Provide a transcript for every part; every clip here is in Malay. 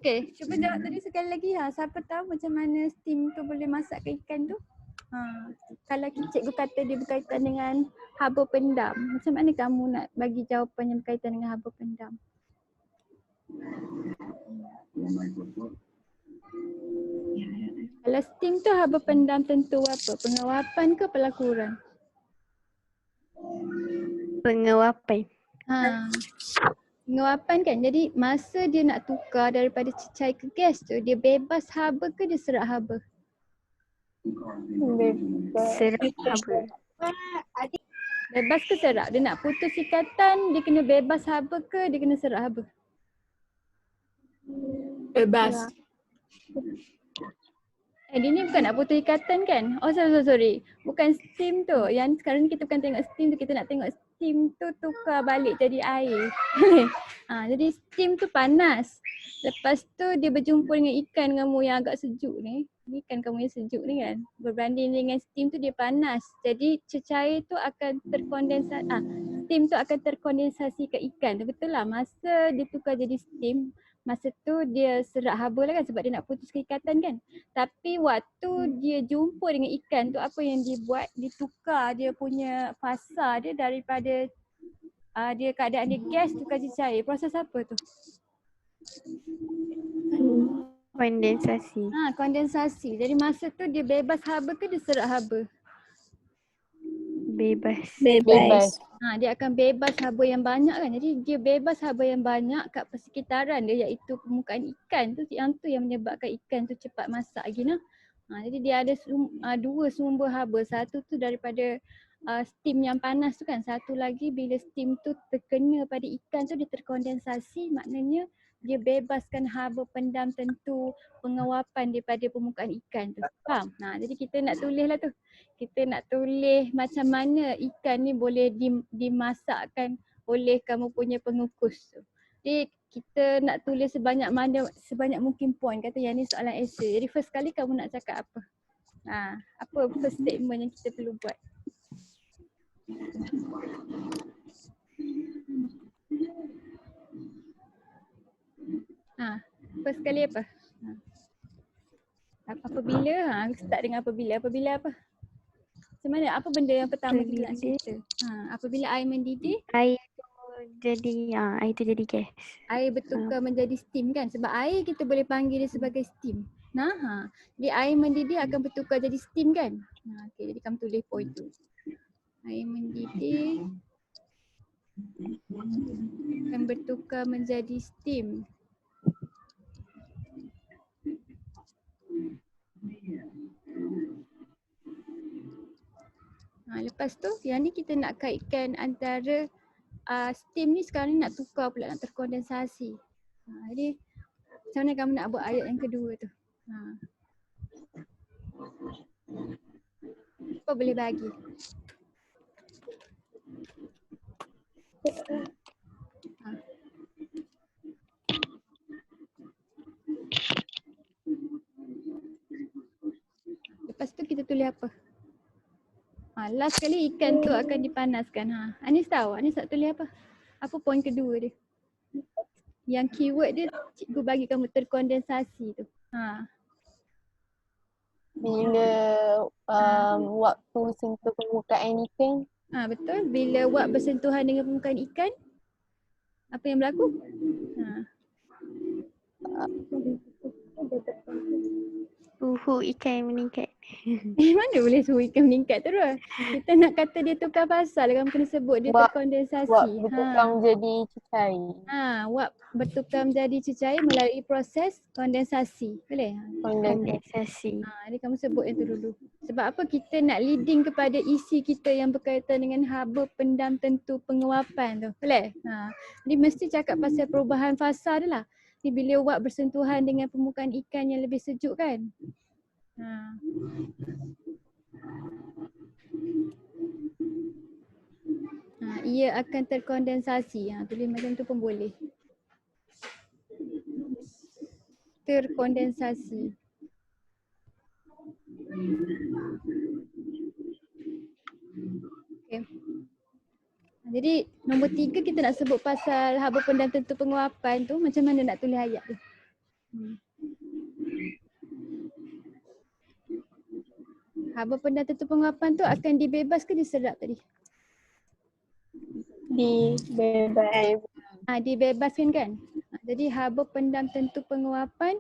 Okey, cuba jawab tadi sekali lagi siapa tahu macam mana steam tu boleh masakkan ikan tu? Kalau cikgu kata dia berkaitan dengan haba pendam, macam mana kamu nak bagi jawapan yang berkaitan dengan haba pendam? Kalau steam tu haba pendam tentu apa? Pengawapan ke pelakuran? Pengawapan. Pengawapan kan, jadi masa dia nak tukar daripada cecair ke gas tu, dia bebas haba ke dia serak haba? Serak haba. Bebas ke serak? Dia nak putus ikatan, dia kena bebas haba ke dia kena serak haba? Bebas. Dia ni bukan nak putus ikatan kan? Oh sorry. Bukan steam tu. Yang sekarang ni kita bukan tengok steam tu, kita nak tengok steam tu tukar balik jadi air. Jadi steam tu panas. Lepas tu dia berjumpa dengan ikan kamu yang agak sejuk ni. Ikan kamu yang sejuk ni kan. Berbanding dengan steam tu dia panas. Jadi cecair tu akan terkondensasi. Steam tu akan terkondensasi ke ikan tu. Betul lah. Masa dia tukar jadi steam, masa tu dia serak haba lah kan sebab dia nak putuskan ikatan kan. Tapi waktu dia jumpa dengan ikan tu, apa yang dia buat? Dia tukar dia punya fasa dia daripada dia keadaan dia gas tukar jadi cair. Proses apa tu? Kondensasi. Kondensasi. Jadi masa tu dia bebas haba ke dia serak haba? Bebas. Dia akan bebas haba yang banyak kan. Jadi dia bebas haba yang banyak kat persekitaran dia, iaitu permukaan ikan tu. Yang tu yang menyebabkan ikan tu cepat masak gini. Jadi dia ada dua sumber haba. Satu tu daripada steam yang panas tu kan. Satu lagi bila steam tu terkena pada ikan tu dia terkondensasi, maknanya dia bebaskan haba pendam tentu pengawapan daripada permukaan ikan tu. Faham? Jadi kita nak tulis lah tu. Kita nak tulis macam mana ikan ni boleh dimasakkan oleh kamu punya pengukus tu. Jadi kita nak tulis sebanyak mungkin point. Kata yang ni soalan esei. Jadi first kali kamu nak cakap apa? Apa first statement yang kita perlu buat? First kali apa? Apabila, start dengan apabila. Apabila apa? Macam mana? Apa benda yang pertama kita nak cerita? Apabila air mendidih, Air tu jadi gas. Air bertukar menjadi steam kan? Sebab air kita boleh panggil dia sebagai steam. Jadi air mendidih akan bertukar jadi steam kan? Okay, jadi kamu tulis point tu. Air mendidih akan bertukar menjadi steam. Lepas tu yang ni kita nak kaitkan antara steam ni sekarang ni nak tukar pula, nak terkondensasi. Jadi macam mana kamu nak buat ayat yang kedua tu? Apa boleh bagi? Lepas tu kita tulis apa? Last kali ikan tu akan dipanaskan. Anis tahu? Anis nak tulis apa? Apa poin kedua dia? Yang keyword dia cikgu bagi kamu terkondensasi tu. Bila waktu sentuh permukaan ikan. Betul. Bila wak bersentuhan dengan permukaan ikan, apa yang berlaku? Suhu ikan meningkat. Mana boleh suhu ikan meningkat terus? Kita nak kata dia tukar fasa, kamu kena sebut dia terkondensasi. Wak bertukar menjadi cecair. Wak bertukar menjadi cecair melalui proses kondensasi. Boleh? Kondensasi. Jadi kamu sebut yang tu dulu. Sebab apa kita nak leading kepada isi kita yang berkaitan dengan haba pendam tentu penguapan tu. Boleh? Jadi mesti cakap pasal perubahan fasa dia lah. Jadi bila wak bersentuhan dengan permukaan ikan yang lebih sejuk kan? Ia akan terkondensasi. Tulis macam tu pun boleh. Terkondensasi. Okay. Jadi nombor 3 kita nak sebut pasal haba pendam tentu penguapan tu. Macam mana nak tulis ayat tu? Haba pendam tentu penguapan tu akan dibebas ke diserap tadi? Dibebas. Dibebaskan kan? Jadi haba pendam tentu penguapan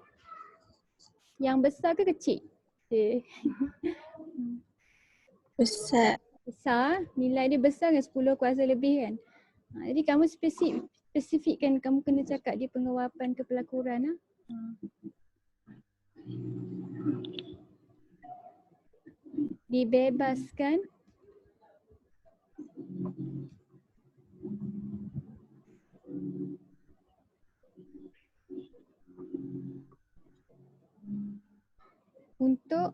yang besar ke kecil? Besar. Besar, nilai dia besar kan 10 kuasa lebih kan? Jadi kamu spesifikkan, kamu kena cakap dia penguapan ke pelakuran. Dibebaskan untuk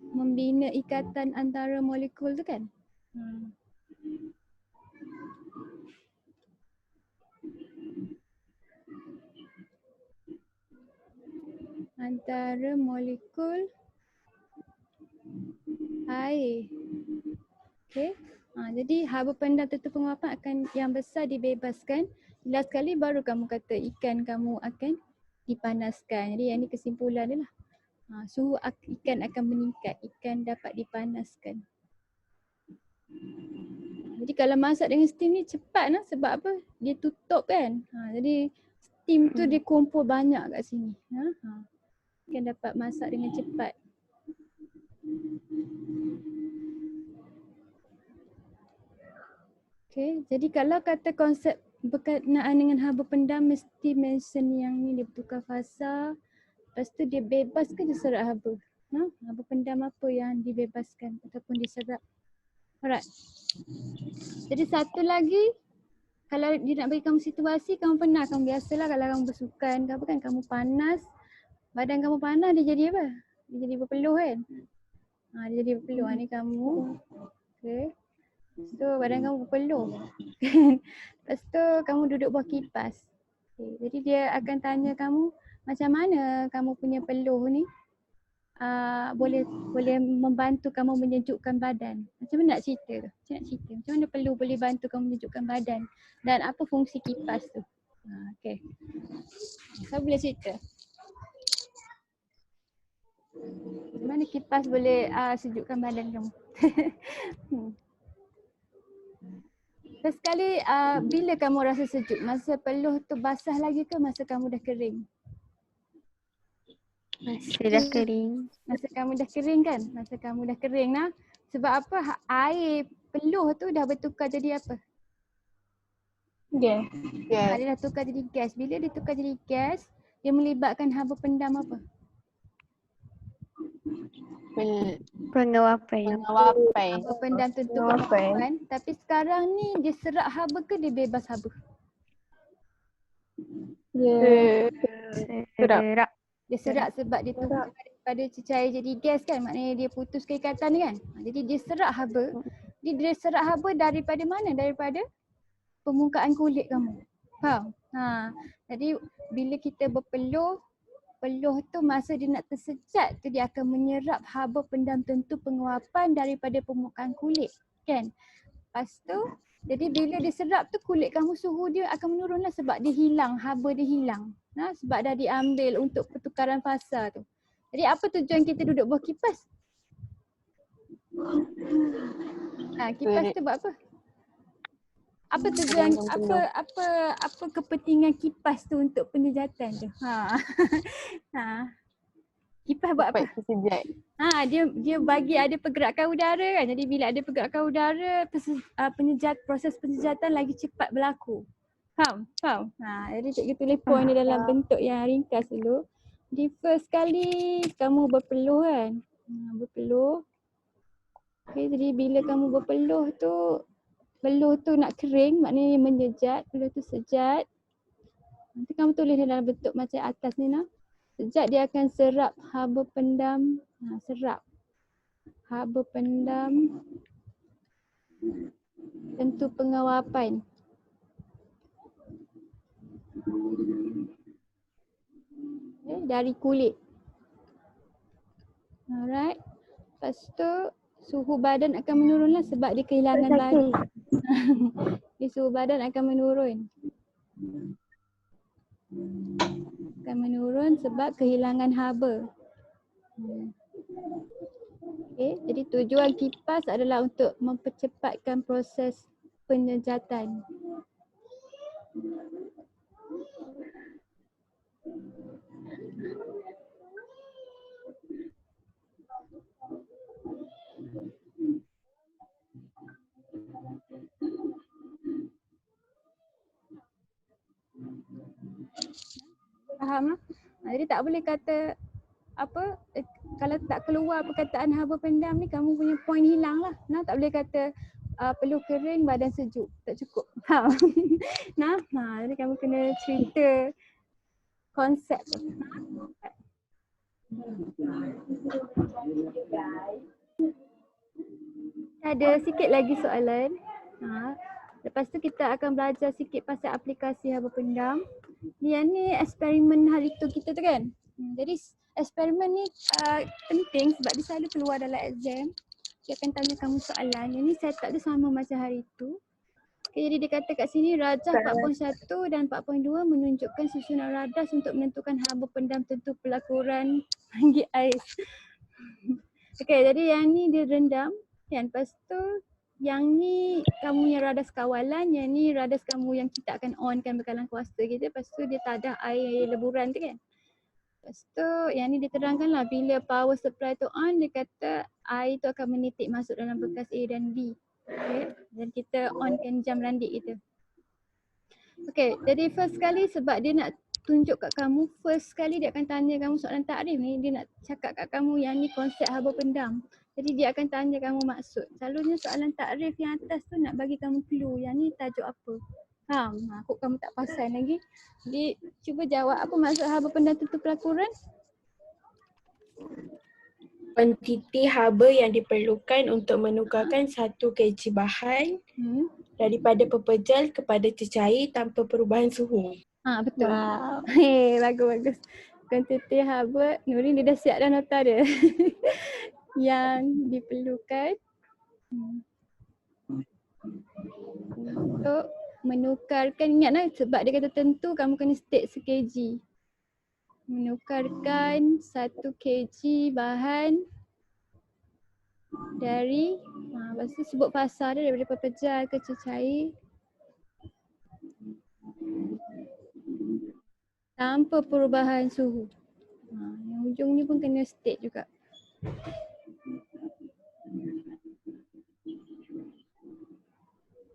membina ikatan antara molekul tu kan? Antara molekul air. Okey. Jadi haba pendam tentu penguapan akan yang besar dibebaskan. Jelas sekali baru kamu kata ikan kamu akan dipanaskan. Jadi yang ni kesimpulan dia lah. Suhu ikan akan meningkat, ikan dapat dipanaskan. Jadi kalau masak dengan steam ni cepat lah sebab apa? Dia tutup kan. Jadi steam tu dia kumpul banyak kat sini. Ikan dapat masak dengan cepat. Okay, jadi kalau kata konsep berkenaan dengan haba pendam mesti mention yang ni, dia bertukar fasa. Lepas tu dia bebas ke diserap haba? Haba pendam apa yang dibebaskan ataupun diserap? Alright. Jadi satu lagi, kalau dia nak bagi kamu situasi, kamu pernah, kamu biasalah kalau kamu bersukan ke apa kan, kamu panas, badan kamu panas, dia jadi apa? Dia jadi berpeluh kan? Dia jadi berpeluh. Ni kamu. Okay. So badan kamu berpeluh. Lepas tu kamu duduk bawah kipas. Okay. Jadi dia akan tanya kamu, macam mana kamu punya peluh ni boleh membantu kamu menyejukkan badan. Macam mana nak cerita tu? Macam mana peluh boleh bantu kamu menyejukkan badan? Dan apa fungsi kipas tu? Okay. Saya boleh cerita. Macam mana kipas boleh sejukkan badan kamu? First sekali, bila kamu rasa sejuk? Masa peluh tu basah lagi ke masa kamu dah kering? Masa dah kering. Masa kamu dah kering kan? Masa kamu dah kering lah. Sebab apa? Air peluh tu dah bertukar jadi apa? Gas. Dia dah tukar jadi gas. Bila dia tukar jadi gas, dia melibatkan haba pendam apa? Penguapan. Haba pendam tentu penguapan. Tapi sekarang ni dia serap haba ke dia bebas haba? Serap. Dia serap sebab dia tukar daripada cecair jadi gas kan. Maknanya dia putus keikatan ni kan. Jadi dia serap haba. Dia serap haba daripada mana? Daripada permukaan kulit kamu. Faham? Jadi bila kita berpeluh, peluh tu masa dia nak tersejat tu dia akan menyerap haba pendam tentu penguapan daripada permukaan kulit kan. Lepas tu jadi bila dia serap tu kulit kamu suhu dia akan menurun lah sebab dia hilang, haba dia hilang. Sebab dah diambil untuk pertukaran fasa tu. Jadi apa tujuan kita duduk bawah kipas? Kipas tu buat apa? Apa tujuan, apa kepentingan kipas tu untuk penyejatan tu? Kipas buat apa? Sejak. Dia bagi ada pergerakan udara kan. Jadi bila ada pergerakan udara, proses penyejatan lagi cepat berlaku. Faham? Jadi cikgu tulis point ni dalam bentuk yang ringkas dulu. Jadi first kali kamu berpeluh kan. Berpeluh. Okay, jadi bila kamu berpeluh tu, peluh tu nak kering, maknanya menyejat, peluh tu sejat. Nanti kamu tulis dalam bentuk macam atas ni lah. Sejat dia akan serap haba pendam, serap haba pendam tentu penguapan. Okay, dari kulit. Alright. Lepas tu suhu badan akan menurun lah sebab dia kehilangan badan. Suhu badan akan menurun. akan menurun sebab kehilangan haba. Okay, jadi tujuan kipas adalah untuk mempercepatkan proses penyejatan. Faham lah? Jadi tak boleh kata apa, kalau tak keluar perkataan haba pendam ni kamu punya point hilang lah. Nah, tak boleh kata peluh kering badan sejuk. Tak cukup. Faham? Nah, jadi kamu kena cerita konsep. Ada sikit lagi soalan. Lepas tu kita akan belajar sikit pasal aplikasi haba pendam. Yang ni eksperimen hari tu kita tu kan. Jadi eksperimen ni penting sebab dia selalu keluar dalam exam. Dia akan tanya kamu soalan. Yang ni setup dia sama macam hari tu. Okay, jadi dia kata kat sini rajah 4.1 dan 4.2 menunjukkan susunan radas untuk menentukan haba pendam tentu pelakuran panggil ais. Okay, jadi yang ni dia rendam. Lepas tu yang ni kamu yang radas kawalan, yang ni radas kamu yang kita akan onkan bekalan kuasa kita. Lepas tu dia tadah air leburan tu kan. Lepas tu yang ni diterangkan lah bila power supply tu on, dia kata air tu akan menitik masuk dalam bekas A dan B. Okay. Dan kita onkan jam randik kita. Okay, jadi first kali sebab dia nak tunjuk kat kamu, first kali dia akan tanya kamu soalan takrif ni, dia nak cakap kat kamu yang ni konsep haba pendam. Jadi dia akan tanya kamu maksud. Selalunya soalan takrif yang atas tu nak bagi kamu clue, yang ni tajuk apa. Faham? Aku kamu tak pasal lagi. Jadi cuba jawab apa maksud haba pendam tentu pelakuran? Kuantiti haba yang diperlukan untuk menukarkan 1 kg bahan daripada pepejal kepada cecair tanpa perubahan suhu. Betul. Wow. Bagus. Kuantiti haba, Nurin dia dah siap dah nota dia. Yang diperlukan untuk menukarkan, ingat lah sebab dia kata tentu kamu kena state se-kg. Menukarkan 1 kg bahan dari, lepas tu sebut fasa dia daripada pepejal ke cecair tanpa perubahan suhu. Yang ujung ni pun kena state juga.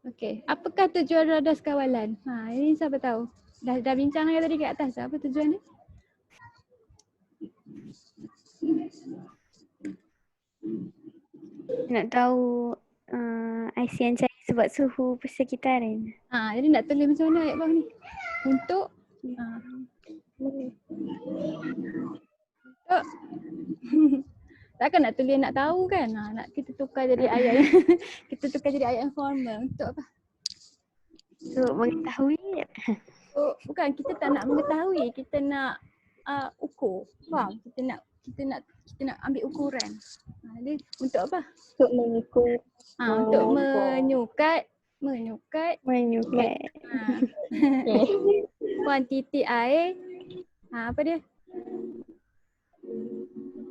Okey, apakah tujuan radas kawalan? Ini siapa tahu? Dah bincang lagi tadi kat atas. Apa tujuan dia? Nak tahu IC yang cair sebab suhu persekitaran. Jadi nak tulis macam mana ayat bawah ni? Untuk takkan nak tulis nak tahu kan? Nak kita tukar jadi ayat kita tukar jadi ayat yang formal. Untuk apa? Untuk mengetahui. Bukan, kita tak nak mengetahui, kita nak ukur. Faham? Kita nak ambil ukuran. Jadi untuk apa? Untuk mengukur. Untuk menyukat. Kuantiti air. Apa dia?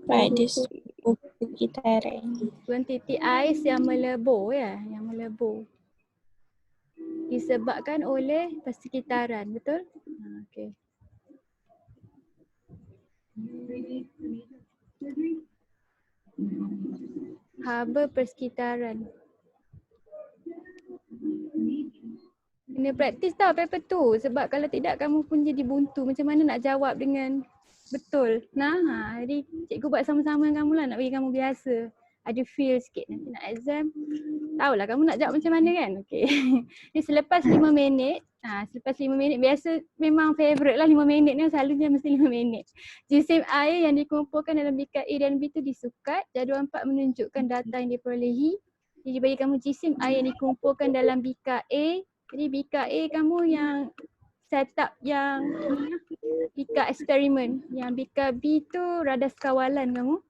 Pada suhu persekitaran. Kuantiti ais yang melebur yang melebur. Disebabkan oleh persekitaran, betul? Okey. Haba persekitaran. Kena praktis tau paper tu, sebab kalau tidak kamu pun jadi buntu. Macam mana nak jawab dengan betul. Jadi cikgu buat sama-sama dengan kamu lah, nak bagi kamu biasa. Ada feel sikit nanti nak exam. Tahulah kamu nak jawab macam mana kan? Okey. Jadi selepas 5 minit, selepas 5 minit biasa memang favourite lah 5 minit ni, selalunya mesti 5 minit. Jisim air yang dikumpulkan dalam bikar A dan B tu disukat. Jadual 4 menunjukkan data yang diperolehi. Jadi bagi kamu jisim air yang dikumpulkan dalam bikar A. Jadi bikar A kamu yang setup yang bikar eksperimen. Yang bikar B tu radas kawalan kamu.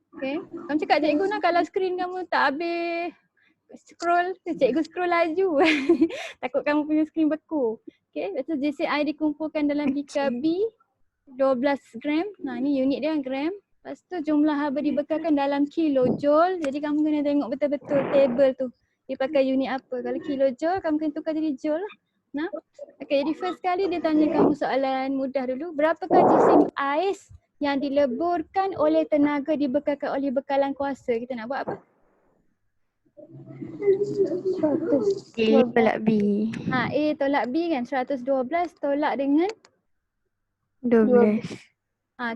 Okay. Kamu cakap cikgu nak kalau skrin kamu tak habis scroll, cikgu scroll laju. Takut kamu punya skrin beku. Okay, lepas tu JCI dikumpulkan dalam bikar B 12 gram. Nah ni unit dia gram. Lepas tu jumlah haba dibekalkan dalam kilojoule. Jadi kamu kena tengok betul-betul table tu. Dia pakai unit apa. Kalau kilojoule kamu kena tukar jadi joule lah. Nah. Okay, jadi first kali dia tanya kamu soalan mudah dulu. Berapakah jisim ais yang dileburkan oleh tenaga dibekalkan oleh bekalan kuasa? Kita nak buat apa? A tolak B. A tolak B kan. 112 tolak dengan 12.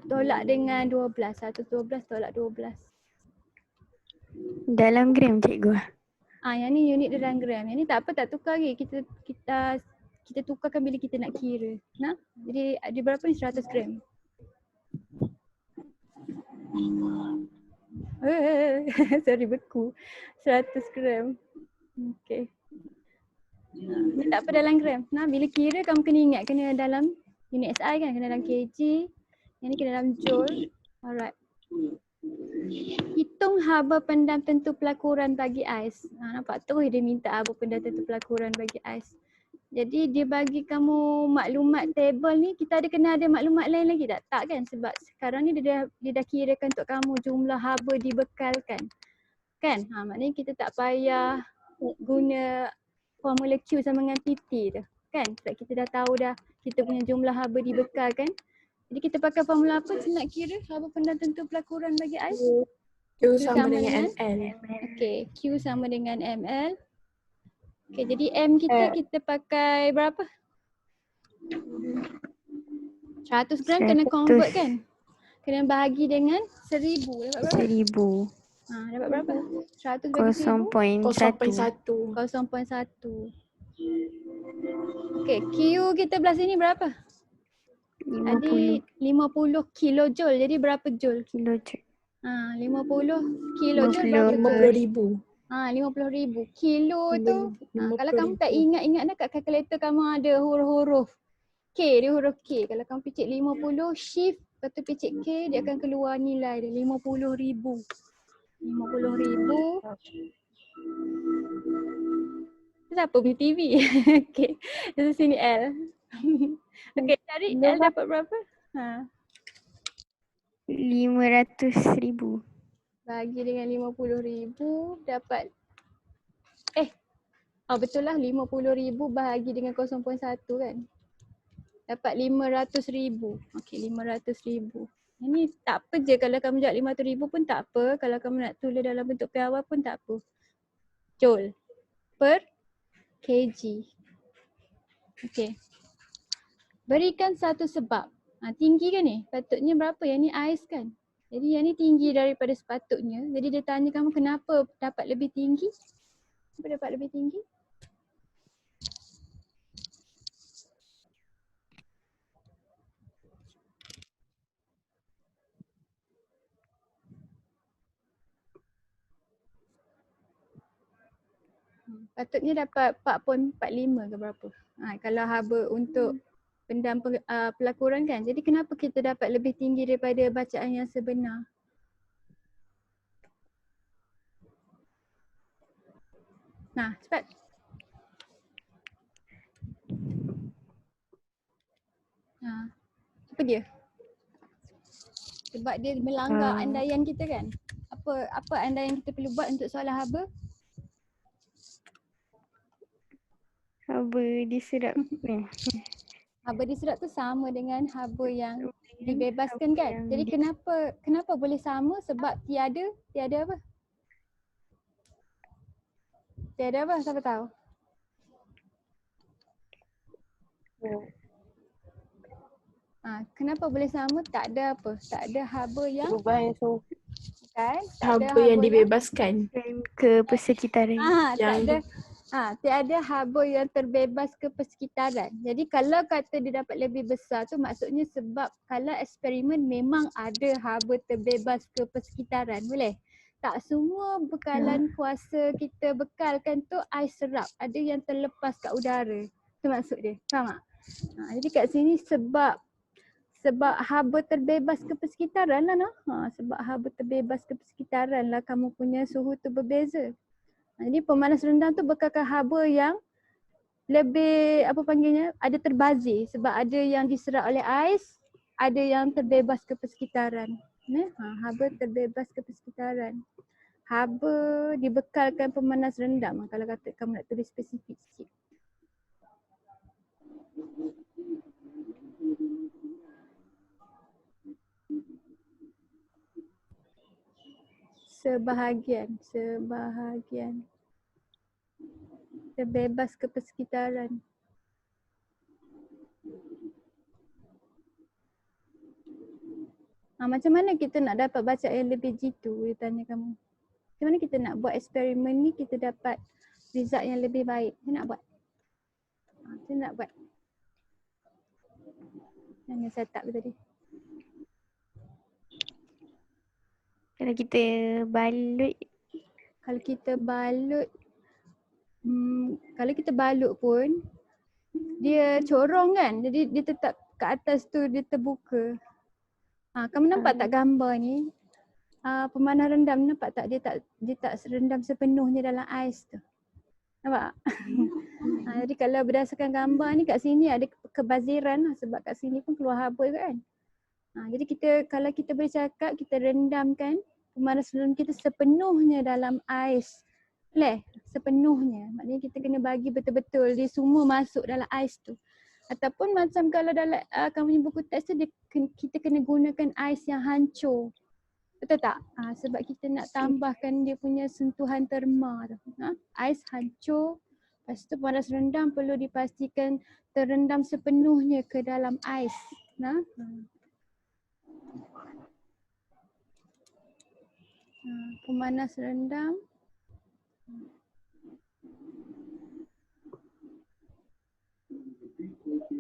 tolak dengan 12. 112 tolak 12. Dalam gram cikgu. Yang ni unit dalam gram. Yang ni tak apa, tak tukar lagi. Kita tukarkan bila kita nak kira. Nah, jadi ada berapa ni? 100 gram. Sorry, beku. 100 gram. Okay. Ni tak apa dalam gram. Nah, bila kira kamu kena ingat kena dalam unit SI kan, kena dalam kg. Yang ni kena dalam joule. Alright. Hitung haba pendam tentu pelakuran bagi ais. Nampak tu dia minta haba pendam tentu pelakuran bagi ais. Jadi dia bagi kamu maklumat table ni, kita kena ada maklumat lain lagi tak? Tak kan? Sebab sekarang ni dia dah kirakan untuk kamu jumlah haba dibekalkan. Kan? Maknanya kita tak payah guna formula Q sama dengan PT tu. Kan? Sebab kita dah tahu dah kita punya jumlah haba dibekalkan. Jadi kita pakai formula apa nak kira haba pendam tentu pelakuran bagi ais? Q sama dengan ml. Okay, Q sama dengan ml. Okay, jadi M kita pakai berapa? 100 gram kena convert kan? Kena bahagi dengan 1000. Dapat berapa? 1000. Dapat berapa? 100 bagi 1000. 0.1. 0.1. Okay, Q kita belah sini berapa? 50 50 kilojoule. Jadi berapa joule? kilojoule. 50 kilojoule berapa? 50,000. 50,000. Kilo tu, 50,000. kalau kamu tak ingat dah kat kalkulator kamu ada huruf-huruf K, dia huruf K. Kalau kamu picit 50 shift, lepas tu picit K, dia akan keluar nilai dia 50,000. 50,000. Itu siapa punya TV? Okay, dari sini L. Okay, cari L dapat berapa? 500,000. Bagi dengan 50,000 dapat betul lah 50,000 bahagi dengan 0.1 kan. Dapat 500,000. Okey, 500,000. Ini tak apa je kalau kamu jawab 500,000 pun tak apa. Kalau kamu nak tulis dalam bentuk piawai pun tak apa. Joule per kg. Okey. Berikan satu sebab. Tinggi kan ni? Patutnya berapa? Yang ni ais kan? Jadi yang ni tinggi daripada sepatutnya. Jadi dia tanya kamu kenapa dapat lebih tinggi? Kenapa dapat lebih tinggi? Patutnya dapat 4.45 ke berapa? Kalau haba untuk pendam pelakuran kan. Jadi kenapa kita dapat lebih tinggi daripada bacaan yang sebenar? Nah, cepat. Apa dia? Sebab dia melanggar andaian kita kan? Apa andaian kita perlu buat untuk soalan haba? Haba diserap. Haba diserap tu sama dengan haba yang dibebaskan kan? Jadi kenapa boleh sama? Sebab tiada apa? Tiada apa? Siapa tahu? Kenapa boleh sama? Tak ada apa? Tak ada haba yang Perubahan yang kan? Haba yang dibebaskan Ke persekitaran. Tiada haba yang terbebas ke persekitaran. Jadi kalau kata dia dapat lebih besar tu maksudnya sebab kalau eksperimen memang ada haba terbebas ke persekitaran. Boleh? Tak semua bekalan kuasa kita bekalkan tu ais serap. Ada yang terlepas kat udara. Itu maksud dia. Faham tak? Jadi kat sini sebab haba terbebas ke persekitaran lah sebab haba terbebas ke persekitaran lah kamu punya suhu tu berbeza. Jadi pemanas rendah tu bekalkan haba yang lebih apa panggilnya, ada terbazir sebab ada yang diserap oleh ais, ada yang terbebas ke persekitaran. Haba terbebas ke persekitaran. Haba dibekalkan pemanas rendam kalau kata kamu nak tulis spesifik sikit. Sebahagian terbebas ke persekitaran. Macam mana kita nak dapat baca yang lebih jitu, dia tanya kamu. Macam mana kita nak buat eksperimen ni kita dapat result yang lebih baik. Saya nak buat. Saya nak buat. Yang set up tadi. Kalau kita balut. Kalau kita balut pun dia corong kan. Jadi dia tetap kat atas tu dia terbuka. Kamu nampak tak gambar ni? Pemanah rendam nampak tak? Dia tak rendam sepenuhnya dalam ais tu. Nampak? Jadi kalau berdasarkan gambar ni kat sini ada kebaziran lah sebab kat sini pun keluar haba kan. Jadi kalau kita boleh cakap kita rendamkan pemanas rendam kita sepenuhnya dalam ais. Sepenuhnya. Maknanya kita kena bagi betul-betul dia semua masuk dalam ais tu. Ataupun macam kalau dalam kamu punya buku teks tu kita kena gunakan ais yang hancur. Betul tak? Sebab kita nak tambahkan dia punya sentuhan terma tu. Ais hancur. Lepas tu panas rendam perlu dipastikan terendam sepenuhnya ke dalam ais. Pemanas rendam.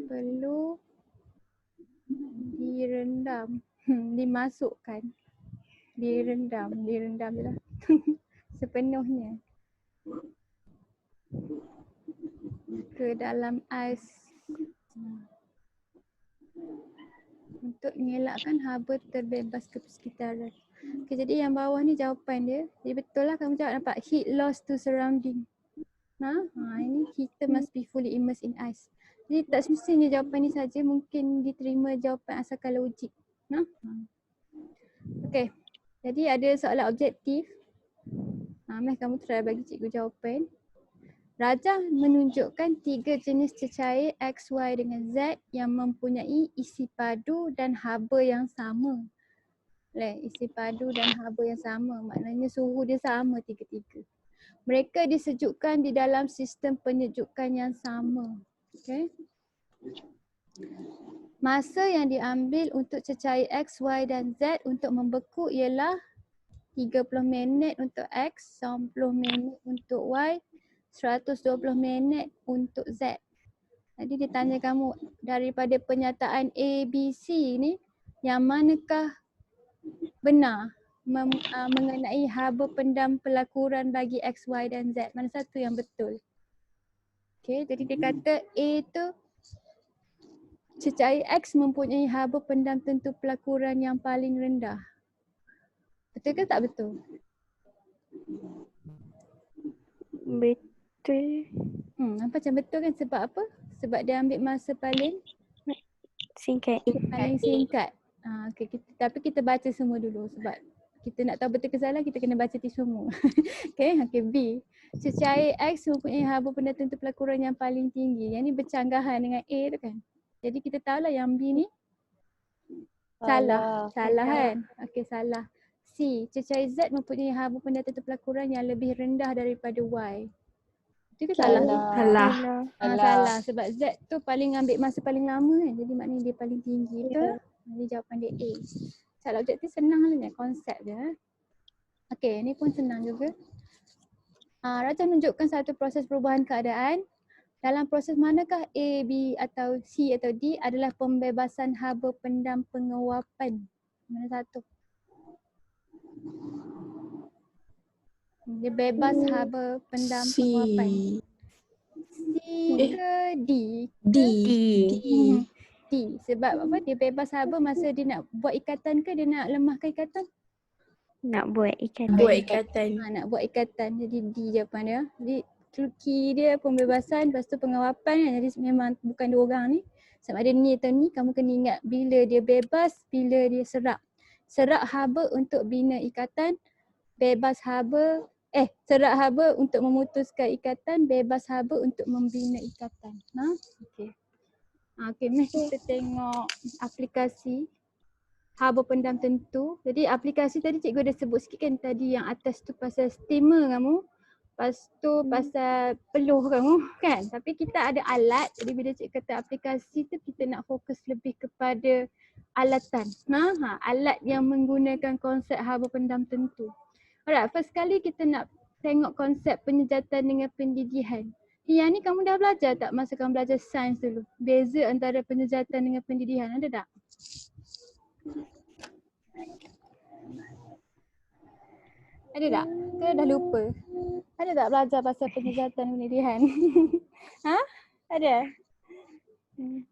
Perlu direndam. Dimasukkan. Direndam je lah. Sepenuhnya. Ke dalam ais. Untuk mengelakkan haba terbebas ke persekitaran. Okay, jadi yang bawah ni jawapan dia. Jadi betul lah kamu jawab nampak. Heat loss to surrounding. Ini heater must be fully immersed in ice. Jadi tak semestinya jawapan ni saja. Mungkin diterima jawapan asalkan logik. Okay. Jadi ada soalan objektif. Meh kamu try bagi cikgu jawapan. Rajah menunjukkan 3 jenis cecair X, Y dengan Z yang mempunyai isi padu dan haba yang sama. Isi padu dan haba yang sama. Maknanya suhu dia sama tiga-tiga. Mereka disejukkan di dalam sistem penyejukan yang sama. Okay. Masa yang diambil untuk cecair X, Y dan Z untuk membeku ialah 30 minit untuk X, 90 minit untuk Y, 120 minit untuk Z. Jadi dia tanya kamu daripada pernyataan A, B, C ni yang manakah benar mengenai haba pendam pelakuran bagi X, Y dan Z. Mana satu yang betul? Okay, jadi dia kata A tu cecair X mempunyai haba pendam tentu pelakuran yang paling rendah. Betul ke tak betul? Betul. Nampak macam betul kan? Sebab apa? Sebab dia ambil masa paling Singkat. singkat. Okay, tapi kita baca semua dulu sebab kita nak tahu betul ke salah kita kena baca semua. Okay, B. Cecair X mempunyai haba pendam tentu pelakuran yang paling tinggi. Yang ni bercanggahan dengan A tu kan? Jadi kita tahulah yang B ni salah kan? Okey, salah. C, cecair Z mempunyai haba pendam tentu pelakuran yang lebih rendah daripada Y. Itu ke salah? Salah sebab Z tu paling ambil masa paling lama kan? Jadi maknanya dia paling tinggi tu. Jadi jawapan dia A. Soalan objektif senang lah ni, konsep je. Okey, ni pun senang juga. Rajah menunjukkan satu proses perubahan keadaan. Dalam proses manakah A, B atau C atau D adalah pembebasan haba pendam penguapan? Mana satu? Dia bebas haba pendam penguapan. C ke D? D. Sebab apa? Dia bebas haba masa dia nak buat ikatan ke dia nak lemahkan ikatan? Nak buat ikatan. Buat ikatan. Nak buat ikatan. Jadi D jawapan dia. Jadi key dia pembebasan, lepas tu pengawapan kan. Jadi memang bukan dua orang ni. Sama ada ni atau ni, kamu kena ingat bila dia bebas, bila dia serak. Serak haba untuk bina ikatan, bebas haba, serak haba untuk memutuskan ikatan, bebas haba untuk membina ikatan. Okey. Okey, mari kita tengok aplikasi haba pendam tentu. Jadi aplikasi tadi cikgu dah sebut sikit kan tadi yang atas tu pasal steamer kamu. Lepas tu pasal peluh kamu kan. Tapi kita ada alat. Jadi bila cikgu kata aplikasi tu kita nak fokus lebih kepada alatan. Alat yang menggunakan konsep haba pendam tentu. Alright, first kali kita nak tengok konsep penyejatan dengan pendidihan. Yang ni kamu dah belajar tak masa kamu belajar sains dulu? Beza antara penyejatan dengan pendidihan ada tak? Ada tak? Ke dah lupa? Ada tak belajar pasal penyejatan pendidihan? Ada?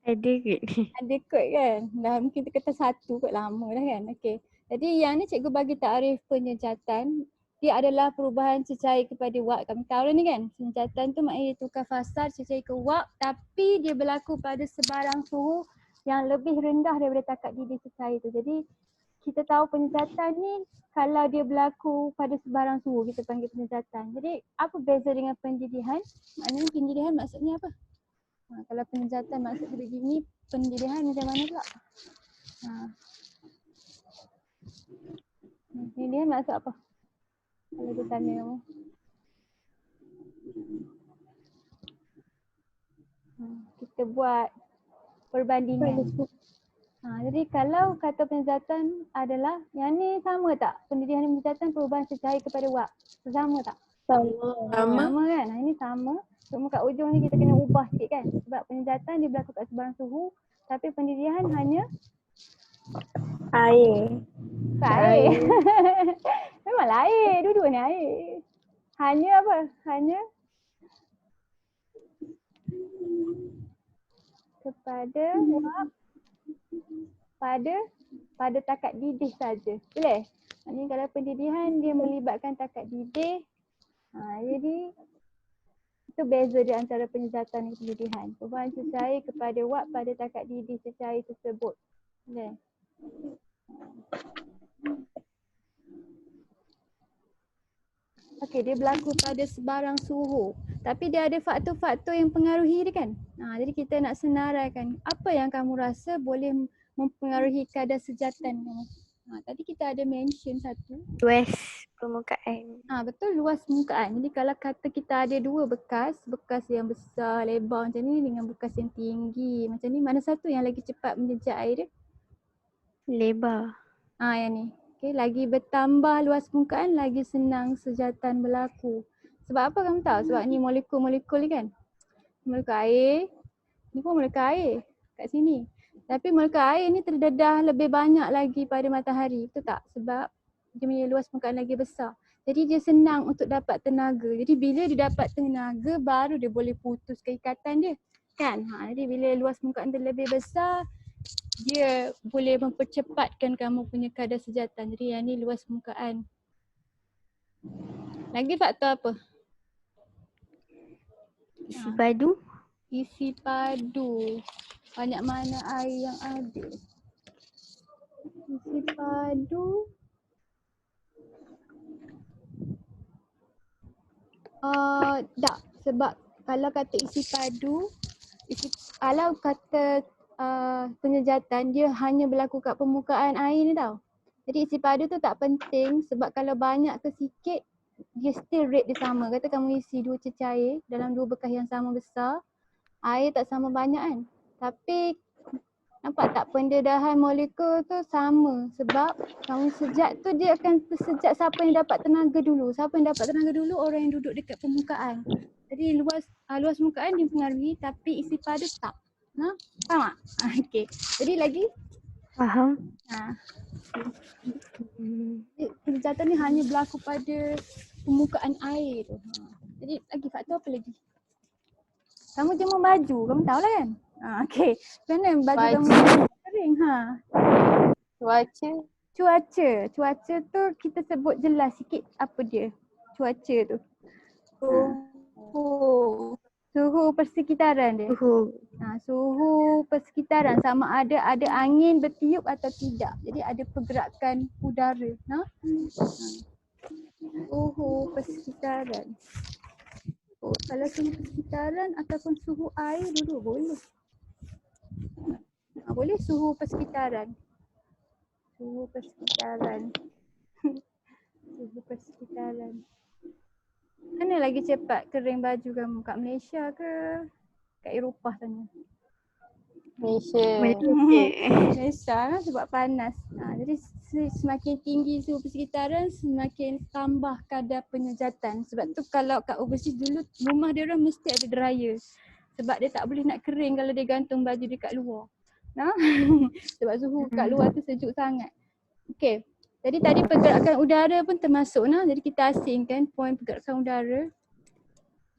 Ada kot. Ada kot kan? Dah mungkin kata satu kot, lama dah kan? Okey. Jadi yang ni cikgu bagi takrif penyejatan. Dia adalah perubahan cecair kepada wap. Kamu tahu dah ni kan? Penyejatan tu maknanya dia tukar fasa cecair ke wap, tapi dia berlaku pada sebarang suhu yang lebih rendah daripada takat didih cecair tu. Jadi kita tahu penyejatan ni kalau dia berlaku pada sebarang suhu kita panggil penyejatan. Jadi apa beza dengan pendidihan? Maknanya pendidihan maksudnya apa? Kalau penyejatan maksudnya begini, pendidihan macam mana pula? Pendidihan maksud apa? Kalau dia tanya kamu. Kita buat perbandingan. Jadi kalau kata penyejatan adalah, yang ni sama tak? Pendidihan dan penyejatan perubahan cecair kepada wap. Sama tak? Sama kan? Ini sama. Cuma kat ujung ni kita kena ubah sikit kan? Sebab penyejatan dia berlaku kat sebarang suhu, tapi pendidihan hanya Air. air. Memanglah air, dua-dua ni air. Hanya apa? Hanya kepada wap pada takat didih saja. Boleh? Maksudnya kalau pendidihan dia melibatkan takat didih. Jadi itu beza di antara penyejatan dan pendidihan. Perubahan cecair kepada wap pada takat didih cecair tersebut. Boleh? Okey, dia berlaku pada sebarang suhu. Tapi dia ada faktor-faktor yang pengaruhi dia kan? Jadi kita nak senaraikan apa yang kamu rasa boleh mempengaruhi kadar sejatan kamu. Tadi kita ada mention satu. Luas permukaan. Betul, luas permukaan. Jadi kalau kata kita ada dua bekas yang besar, lebar macam ni dengan bekas yang tinggi macam ni, mana satu yang lagi cepat menjejak air dia? Lebar. Yang ni. Okay, lagi bertambah luas permukaan, lagi senang sejatan berlaku. Sebab apa kamu tahu? Sebab ni molekul-molekul ni kan. Molekul air, ni pun molekul air kat sini. Tapi molekul air ni terdedah lebih banyak lagi pada matahari. Betul tak? Sebab dia punya luas permukaan lagi besar. Jadi dia senang untuk dapat tenaga. Jadi bila dia dapat tenaga, baru dia boleh putus keikatan dia. Kan? Jadi bila luas permukaan dia lebih besar, dia boleh mempercepatkan kamu punya kadar sejatan. Jadi yang ni luas permukaan. Lagi faktor apa? Isi padu. Isi padu. Banyak mana air yang ada. Isi padu. Tak. Sebab kalau kata isi padu, kalau kata penyejatan dia hanya berlaku kat permukaan air ni tau. Jadi isi padu tu tak penting sebab kalau banyak ke sikit dia still rate dia sama. Kata kamu isi dua cecair dalam dua bekas yang sama besar, air tak sama banyak kan. Tapi nampak tak pendedahan molekul tu sama sebab kamu sejat tu dia akan tersejat siapa yang dapat tenaga dulu. Siapa yang dapat tenaga dulu? Orang yang duduk dekat permukaan. Jadi luas permukaan dia mempengaruhi tapi isi padu tak. Faham tak? Okey. Jadi lagi? Faham. Penyejatan ni hanya berlaku pada permukaan air tu. Jadi lagi faktor apa lagi? Kamu jemur baju, kamu tahu lah kan? Okey. Macam mana baju kamu kering? Cuaca tu kita sebut jelas sikit apa dia. Cuaca tu. Suhu persekitaran dia. Suhu persekitaran sama ada angin bertiup atau tidak. Jadi ada pergerakan udara. Suhu persekitaran. Kalau suhu persekitaran ataupun suhu air dulu boleh. Boleh suhu persekitaran. Suhu persekitaran. Suhu persekitaran. Mana lagi cepat kering baju kamu? Kat Malaysia ke kat Eropah sana? Malaysia. Malaysia kan sebab panas. Jadi semakin tinggi suhu persekitaran semakin tambah kadar penyejatan. Sebab tu kalau kat overseas dulu rumah dia orang mesti ada dryer. Sebab dia tak boleh nak kering kalau dia gantung baju dekat luar. Sebab suhu kat luar tu sejuk sangat. Okey. Jadi tadi pergerakan udara pun termasuk jadi kita asingkan poin pergerakan udara.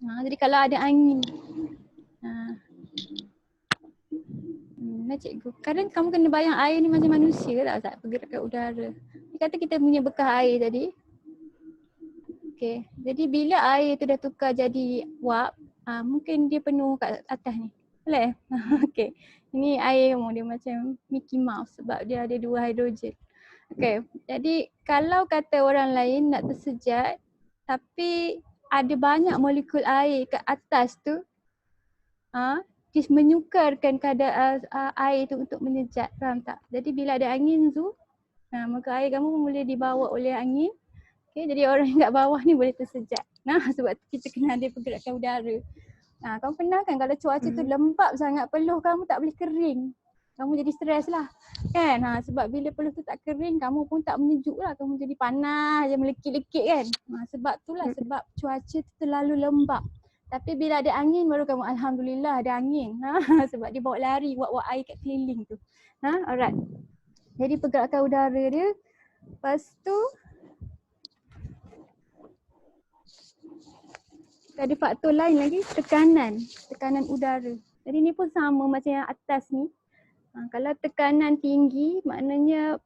Jadi kalau ada angin. Cikgu. Kadang kamu kena bayang air ni macam manusia ke tak pergerakan udara. Dia kata kita punya bekas air tadi. Okey. Jadi bila air tu dah tukar jadi wap, mungkin dia penuh kat atas ni. Boleh? Okey. Ini air dia macam Mickey Mouse sebab dia ada 2 hidrogen. Okey, jadi kalau kata orang lain nak tersejat tapi ada banyak molekul air kat atas tu, dia menyukarkan kadar air tu untuk menyejat, faham tak? Jadi bila ada angin tu, maka air kamu boleh dibawa oleh angin. Okey, jadi orang yang kat bawah ni boleh tersejat. Sebab tu kita kena ada pergerakan udara. Kamu pernah kan kalau cuaca tu lembap sangat, peluh kamu tak boleh kering. Kamu jadi stres lah kan. Sebab bila peluh tu tak kering, kamu pun tak menyejuk lah. Kamu jadi panas je, melekit-lekit kan. Sebab tu lah, sebab cuaca tu terlalu lembap. Tapi bila ada angin baru kamu alhamdulillah ada angin. Sebab dia bawa lari wap-wap air kat keliling tu. Alright. Jadi pergerakan udara dia. Lepas tu ada faktor lain lagi, tekanan udara. Jadi ni pun sama macam yang atas ni. Kalau tekanan tinggi maknanya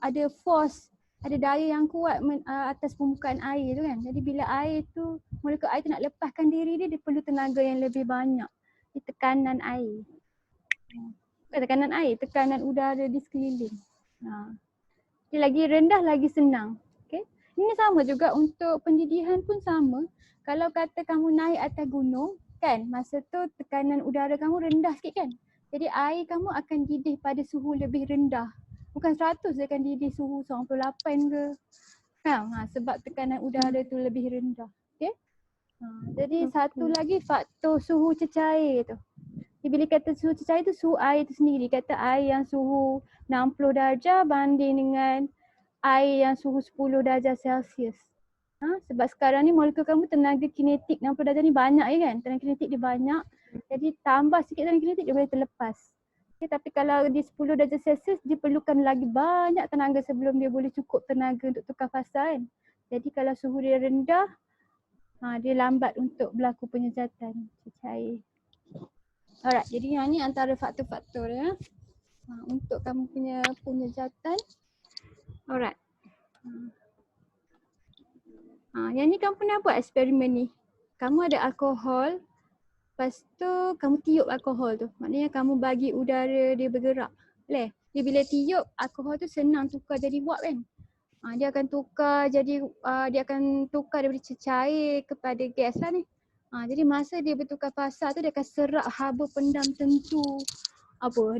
ada force, ada daya yang kuat atas permukaan air tu kan. Jadi bila air tu, molekul air tu nak lepaskan diri dia perlu tenaga yang lebih banyak. Di tekanan air. Tekanan air, tekanan udara di sekeliling. Dia lagi rendah lagi senang. Okay. Ini sama juga untuk pendidihan pun sama. Kalau kata kamu naik atas gunung kan, masa tu tekanan udara kamu rendah sikit kan. Jadi air kamu akan didih pada suhu lebih rendah. Bukan 100, dia akan didih suhu 98 ke. Sebab tekanan udara tu lebih rendah. Okay? Jadi satu lagi faktor suhu cecair tu. Bila kata suhu cecair tu suhu air tu sendiri. Kata air yang suhu 60 darjah banding dengan air yang suhu 10 darjah Celsius. Sebab sekarang ni molekul kamu tenaga kinetik 60 darjah ni banyak kan. Tenaga kinetik dia banyak. Jadi tambah sikit tenaga kinetik dia boleh terlepas. Okay, tapi kalau di 10 darjah Celsius dia perlukan lagi banyak tenaga sebelum dia boleh cukup tenaga untuk tukar fasa kan. Jadi kalau suhu dia rendah, dia lambat untuk berlaku penyejatan cecair. Alright, jadi yang ni antara faktor-faktor ya. Untuk kamu punya penyejatan. Alright. Yang ni kamu pernah buat eksperimen ni. Kamu ada alkohol, lepas tu kamu tiup alkohol tu. Maknanya kamu bagi udara dia bergerak. Boleh? Dia bila tiup, alkohol tu senang tukar jadi wap kan. Dia akan tukar daripada cecair kepada gas lah ni. Jadi masa dia bertukar fasa tu dia akan serap haba pendam tentu.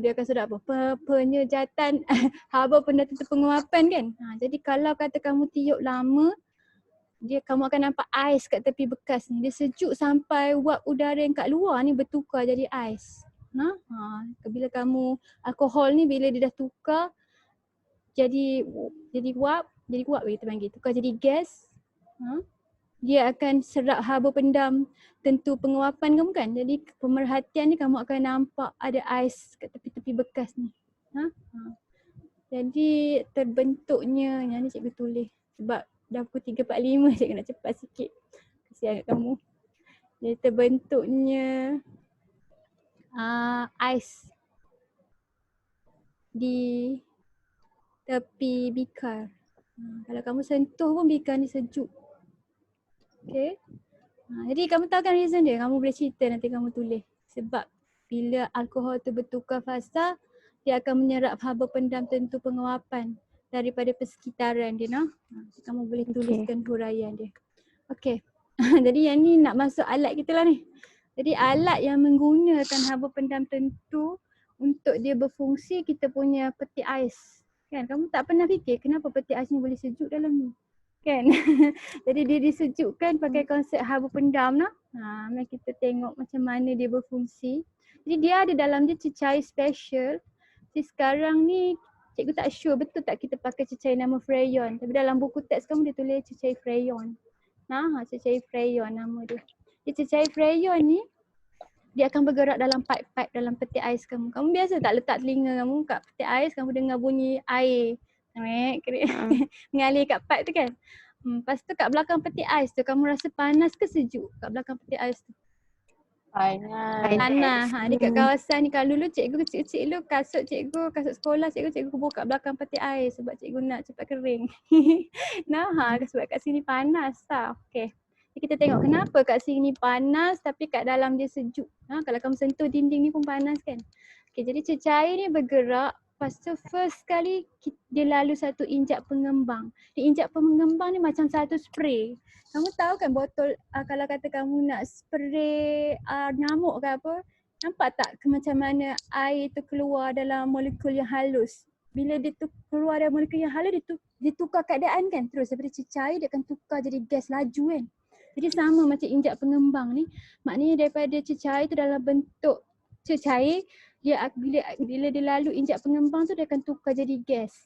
Dia akan serap penyejatan haba pendam tentu penguapan kan. Jadi kalau kata kamu tiup lama, kamu akan nampak ais kat tepi bekas ni. Dia sejuk sampai wap udara yang kat luar ni bertukar jadi ais. Bila kamu alkohol ni bila dia dah tukar jadi wap kita panggil. Tukar jadi gas. Dia akan serap haba pendam tentu penguapan kamu kan. Jadi pemerhatian ni kamu akan nampak ada ais kat tepi-tepi bekas ni. Jadi terbentuknya, yang ni cikgu tulis sebab dah pukul 3.45 cikgu nak cepat sikit. Kasihan kat kamu. Jadi terbentuknya ais di tepi bikar. Kalau kamu sentuh pun bikar ni sejuk. Okay. Jadi kamu tahu kan reason dia? Kamu boleh cerita nanti kamu tulis. Sebab bila alkohol tu bertukar fasa, dia akan menyerap haba pendam tentu penguapan daripada persekitaran dia. Kamu boleh tuliskan huraian dia. Okey. Jadi yang ni nak masuk alat kita lah ni. Jadi alat yang menggunakan haba pendam tentu untuk dia berfungsi, kita punya peti ais. Kan? Kamu tak pernah fikir kenapa peti ais ni boleh sejuk dalam ni? Kan? Jadi dia disejukkan pakai konsep haba pendam lah. Mari kita tengok macam mana dia berfungsi. Jadi dia ada dalam dia cecair special. Jadi sekarang ni cikgu tak sure betul tak kita pakai cecair nama freon. Tapi dalam buku teks kamu dia tulis cecair freon. Cecair freon nama dia. Jadi cecair freon ni dia akan bergerak dalam pipe-pipe dalam peti ais kamu. Kamu biasa tak letak telinga kamu kat peti ais, kamu dengar bunyi air mengalir kat pipe tu kan. Lepas tu kat belakang peti ais tu kamu rasa panas ke sejuk kat belakang peti ais tu? Panas. Dekat kawasan ni kalau dulu cikgu kecil-kecil dulu kasut sekolah cikgu kubur kat belakang peti ais sebab cikgu nak cepat kering. Sebab kat sini panas tau. Okey. Kita tengok kenapa kat sini panas tapi kat dalam dia sejuk. Kalau kamu sentuh dinding ni pun panas kan. Okay, jadi cecair ni bergerak. Lepas tu first kali dia lalu satu injak pengembang. Injak pengembang ni macam satu spray. Kamu tahu kan botol kalau kata kamu nak spray nyamuk ke apa, nampak tak macam mana air tu keluar dalam molekul yang halus. Bila dia keluar dari molekul yang halus, dia tukar keadaan kan. Terus daripada cecair dia akan tukar jadi gas laju kan. Jadi sama macam injak pengembang ni, maknanya daripada cecair tu dalam bentuk cecair, dia bila dia lalu injak pengembang tu dia akan tukar jadi gas.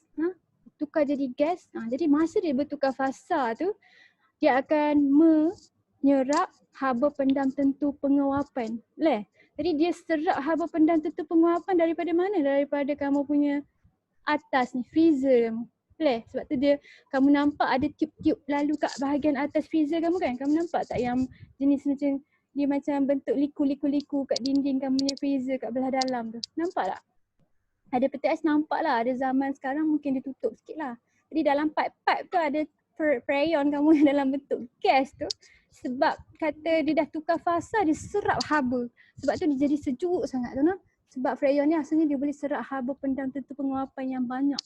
Tukar jadi gas. Jadi masa dia bertukar fasa tu, dia akan menyerap haba pendam tentu penguapan. Jadi dia serap haba pendam tentu penguapan daripada mana? Daripada kamu punya atas ni, freezer kamu. Sebab tu kamu nampak ada tube-tube lalu kat bahagian atas freezer kamu kan? Kamu nampak tak yang jenis macam dia macam bentuk liku-liku kat dinding kamu punya freezer kat belah dalam tu. Nampak tak? Ada peti ais nampak lah. Ada zaman sekarang mungkin dia tutup sikit lah. Jadi dalam pipe-pipe tu ada freon kamu dalam bentuk gas tu. Sebab kata dia dah tukar fasa, dia serap haba. Sebab tu dia jadi sejuk sangat tu. Sebab freon ni asalnya dia boleh serap haba pendam tentu penguapan yang banyak.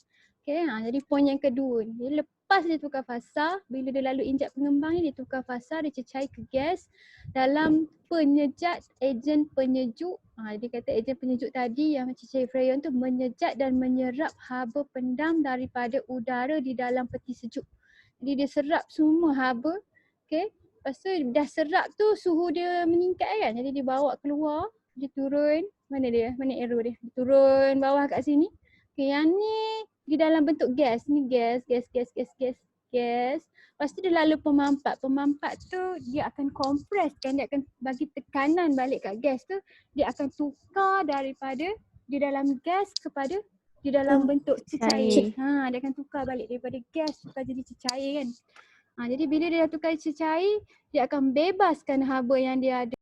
Okay, jadi poin yang kedua ni, lepas dia tukar fasa, bila dia lalu injak pengembang ni, dia tukar fasa, dia cecair ke gas dalam penyejat ejen penyejuk. Dia kata ejen penyejuk tadi yang cecair freon tu menyejat dan menyerap haba pendam daripada udara di dalam peti sejuk. Jadi dia serap semua haba. Okay. Lepas tu dah serap tu suhu dia meningkat kan. Jadi dia bawa keluar, dia turun. Mana arrow dia? Dia turun bawah kat sini. Okay, yang ni di dalam bentuk gas. Ni gas. Lepas tu dia lalu pemampat. Pemampat tu dia akan kompres kan. Dia akan bagi tekanan balik kat gas tu. Dia akan tukar daripada di dalam gas kepada di dalam bentuk cecair. Dia akan tukar balik daripada gas tukar jadi cecair kan. Jadi bila dia dah tukar cecair, dia akan bebaskan haba yang dia ada